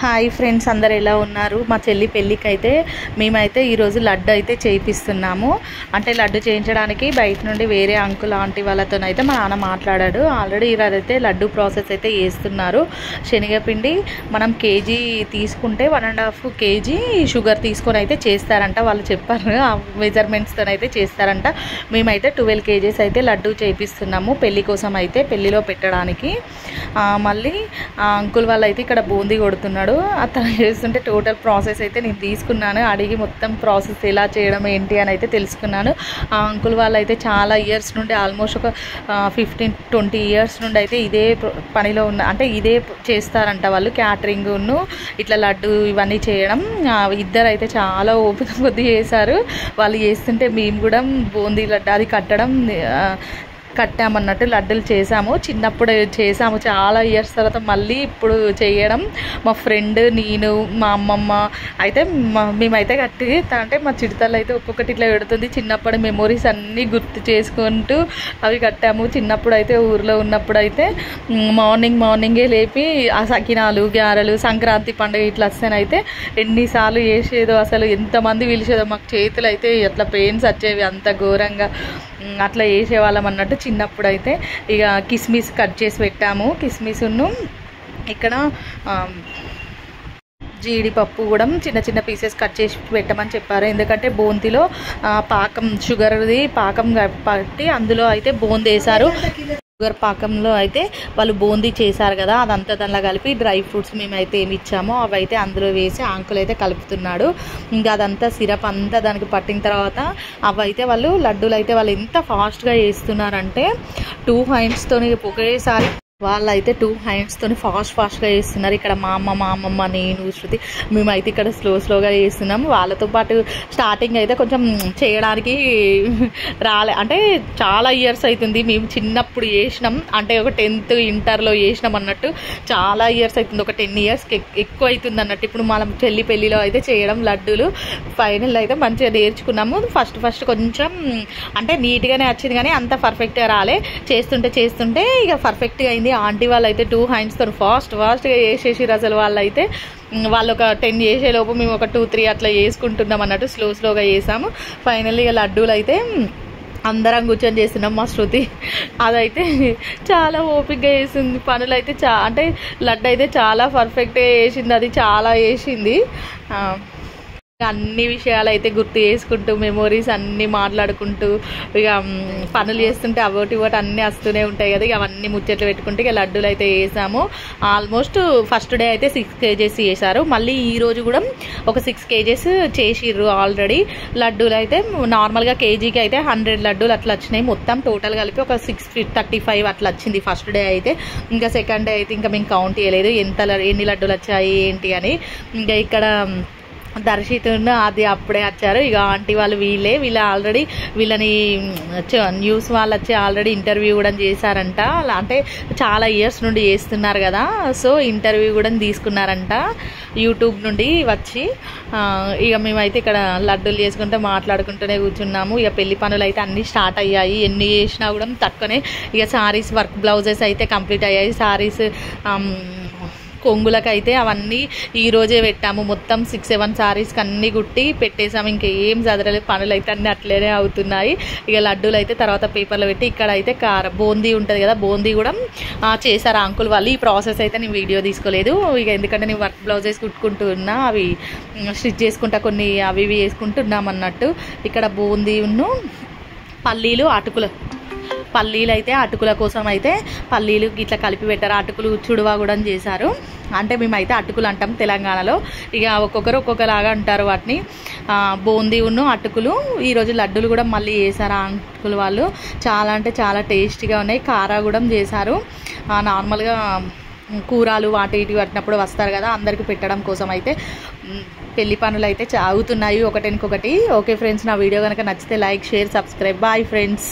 Hi friends, అందరు ఎలా ఉన్నారు? మా చెల్లి పెళ్ళికి అయితే మేమైతే ఈరోజు లడ్డు అయితే చేయిస్తున్నాము. అంటే లడ్డు చేయించడానికి బయట నుండి వేరే అంకుల్ ఆంటీ వాళ్ళతోనైతే మా నాన్న మాట్లాడాడు. ఆల్రెడీ ఈరోజైతే లడ్డు ప్రాసెస్ అయితే చేస్తున్నారు. శనగపిండి మనం కేజీ తీసుకుంటే 1.5 కేజీ షుగర్ తీసుకొని అయితే చేస్తారంట. వాళ్ళు చెప్పారు ఆ మెజర్మెంట్స్తో అయితే చేస్తారంట. మేమైతే 12 కేజీస్ అయితే లడ్డు చేయిస్తున్నాము పెళ్ళి కోసం అయితే, పెళ్ళిలో పెట్టడానికి. మళ్ళీ అంకుల్ వాళ్ళు అయితే ఇక్కడ బూందీ కొడుతున్నాడు. అతను చేస్తుంటే టోటల్ ప్రాసెస్ అయితే నేను తీసుకున్నాను. అడిగి మొత్తం ప్రాసెస్ ఎలా చేయడం ఏంటి అని అయితే తెలుసుకున్నాను. ఆ అంకుల్ వాళ్ళు అయితే చాలా ఇయర్స్ నుండి, ఆల్మోస్ట్ ఒక 15-20 ఇయర్స్ నుండి అయితే ఇదే పనిలో ఉన్న, అంటే ఇదే చేస్తారంట వాళ్ళు. క్యాటరింగ్ను ఇట్లా లడ్డు ఇవన్నీ చేయడం. ఇద్దరు అయితే చాలా ఓపిక కొద్ది చేశారు. వాళ్ళు చేస్తుంటే మేము కూడా బూందీ లడ్డు అది కట్టామన్నట్టు లడ్డూలు చేసాము. చిన్నప్పుడు చేసాము, చాలా ఇయర్స్ తర్వాత మళ్ళీ ఇప్పుడు చేయడం. మా ఫ్రెండ్, నేను, మా అమ్మమ్మ అయితే మేమైతే కట్టి, అంటే మా చిడతలు అయితే ఒక్కొక్కటి ఇట్లా పెడుతుంది. చిన్నప్పుడు మెమొరీస్ అన్నీ గుర్తు చేసుకుంటూ అవి కట్టాము. చిన్నప్పుడు అయితే ఊర్లో ఉన్నప్పుడు అయితే మార్నింగే లేపి ఆ సకినాలు, గారెలు, సంక్రాంతి పండుగ ఇట్లా వస్తేనైతే ఎన్నిసార్లు చేసేదో, అసలు ఎంతమంది పిలిచేదో. మాకు చేతులు అయితే అట్లా పెయిన్స్ వచ్చేవి, అంత ఘోరంగా అట్లా చేసేవాళ్ళం అన్నట్టు. చిన్నప్పుడు అయితే ఇక కిస్మిస్ కట్ చేసి పెట్టాము. కిస్మిస్ను ఇక్కడ జీడిపప్పు కూడా చిన్న చిన్న పీసెస్ కట్ చేసి పెట్టమని చెప్పారు. ఎందుకంటే బూందీలో పాకం, షుగర్ది పాకం పట్టి అందులో అయితే బూందీ వేశారు. షుగర్ పాకంలో అయితే వాళ్ళు బూందీ చేశారు కదా, అదంతా దానిలో కలిపి డ్రై ఫ్రూట్స్ మేమైతే ఏమి ఇచ్చామో అవి అయితే అందులో వేసి అంకుల్ అయితే కలుపుతున్నాడు. ఇంకా అదంతా సిరప్ అంతా దానికి పట్టిన తర్వాత అవి అయితే వాళ్ళు లడ్డూలు అయితే వాళ్ళు ఎంత ఫాస్ట్గా చేస్తున్నారంటే 2 హ్యాండ్స్తో ఒకేసారి వాళ్ళైతే 2 హ్యాండ్స్తో ఫాస్ట్గా చేస్తున్నారు. ఇక్కడ మా అమ్మమ్మ, నేను, శృతి మేమైతే ఇక్కడ స్లోగా చేస్తున్నాము. వాళ్ళతో పాటు స్టార్టింగ్ అయితే కొంచెం చేయడానికి అంటే చాలా ఇయర్స్ అవుతుంది. మేము చిన్నప్పుడు చేసినాం, అంటే ఒక 10th ఇంటర్లో చేసినాం అన్నట్టు. చాలా ఇయర్స్ అవుతుంది, ఒక 10 ఇయర్స్ ఎక్కువ అవుతుంది అన్నట్టు. ఇప్పుడు మనం పెళ్ళిలో అయితే చేయడం లడ్డూలు ఫైనల్ అయితే మంచిగా నేర్చుకున్నాము. ఫస్ట్ కొంచెం అంటే నీట్గానే వచ్చింది, కానీ అంత పర్ఫెక్ట్గా రాలే. చేస్తుంటే ఇక పర్ఫెక్ట్గా అయింది. ఆంటీ వాళ్ళు అయితే 2 హ్యాండ్స్తో ఫాస్ట్గా చేసేసారు. అసలు వాళ్ళు ఒక 10 చేసేలోపు మేము ఒక 2-3 అట్లా చేసుకుంటున్నాం అన్నట్టు. స్లోగా చేసాము. ఫైనల్లీ ఇక లడ్డూలు అయితే అందరం కూర్చొని చేస్తున్నాం. మా శృతి అదైతే చాలా ఓపికగా చేసింది. పనులు అయితే అంటే లడ్డు అయితే చాలా పర్ఫెక్ట్గా చేసింది. అది చాలా చేసింది. అన్ని విషయాలు అయితే గుర్తు చేసుకుంటూ, మెమొరీస్ అన్నీ మాట్లాడుకుంటూ, ఇక పనులు చేస్తుంటే అవోటి అన్నీ వస్తూనే ఉంటాయి కదా. ఇక అవన్నీ ముచ్చట్లు పెట్టుకుంటే ఇక లడ్డూలు అయితే వేసాము. ఆల్మోస్ట్ ఫస్ట్ డే అయితే 6 కేజెస్ చేశారు. మళ్ళీ ఈరోజు కూడా ఒక 6 కేజెస్ చేసిర్రు ఆల్రెడీ. లడ్డూలు అయితే నార్మల్గా కేజీకి అయితే 100 లడ్డూలు అట్లా వచ్చినాయి. మొత్తం టోటల్ కలిపి ఒక 635 అట్లా వచ్చింది ఫస్ట్ డే అయితే. ఇంకా సెకండ్ డే అయితే ఇంకా మేము కౌంట్ చేయలేదు ఎన్ని లడ్డూలు వచ్చాయి ఏంటి అని. ఇంకా ఇక్కడ దర్శితున్న అది అప్పుడే వచ్చారు. ఇక ఆంటీ వాళ్ళు వీళ్ళు ఆల్రెడీ వీళ్ళని న్యూస్ వాళ్ళు వచ్చి ఆల్రెడీ ఇంటర్వ్యూ కూడా చేశారంట. అంటే చాలా ఇయర్స్ నుండి చేస్తున్నారు కదా, సో ఇంటర్వ్యూ కూడా తీసుకున్నారంట యూట్యూబ్ నుండి వచ్చి. ఇక మేమైతే ఇక్కడ లడ్డూలు చేసుకుంటే మాట్లాడుకుంటూనే కూర్చున్నాము. ఇక పెళ్లి పనులు అయితే అన్నీ స్టార్ట్ అయ్యాయి. ఎన్ని చేసినా కూడా తక్కువనే. ఇక సారీస్ వర్క్ బ్లౌజెస్ అయితే కంప్లీట్ అయ్యాయి. సారీస్ కొంగులకైతే అవన్నీ ఈరోజే పెట్టాము. మొత్తం 6-7 సారీస్కి అన్నీ గుట్టి పెట్టేసాము. ఇంకా ఏం చదరలేదు. పనులు అయితే అన్నీ అట్లనే అవుతున్నాయి. ఇక లడ్డూలు అయితే తర్వాత పేపర్లో పెట్టి, ఇక్కడ అయితే బూందీ ఉంటుంది కదా, బూందీ కూడా చేశారు అంకుల్ వాళ్ళు. ఈ ప్రాసెస్ అయితే నేను వీడియో తీసుకోలేదు, ఇక ఎందుకంటే నేను వర్క్ బ్లౌజెస్ కుట్టుకుంటున్నా, అవి స్టిచ్ చేసుకుంటా, కొన్ని అవి వేసుకుంటున్నాం అన్నట్టు. ఇక్కడ బూందీ పల్లీలు అయితే అటుకుల కోసం అయితే పల్లీలు ఇట్లా కలిపి పెట్టారు. అటుకులు చుడువా కూడా చేశారు. అంటే మేమైతే అటుకులు అంటాం తెలంగాణలో. ఇక ఒక్కొక్కరు ఒక్కొక్కలాగా అంటారు వాటిని. బూందీ అటుకులు. ఈరోజు లడ్డూలు కూడా మళ్ళీ చేశారు ఆ అంకుల్ వాళ్ళు. చాలా అంటే చాలా టేస్టీగా ఉన్నాయి. కారా కూడా చేశారు. నార్మల్గా కూరలు ఇటు పట్టినప్పుడు వస్తారు కదా, అందరికి పెట్టడం కోసం అయితే పెళ్లి పనులు అయితే అవుతున్నాయి ఒకటెనకొకటి. ఓకే ఫ్రెండ్స్, నా వీడియో కనుక నచ్చితే like, share, subscribe. Bye friends.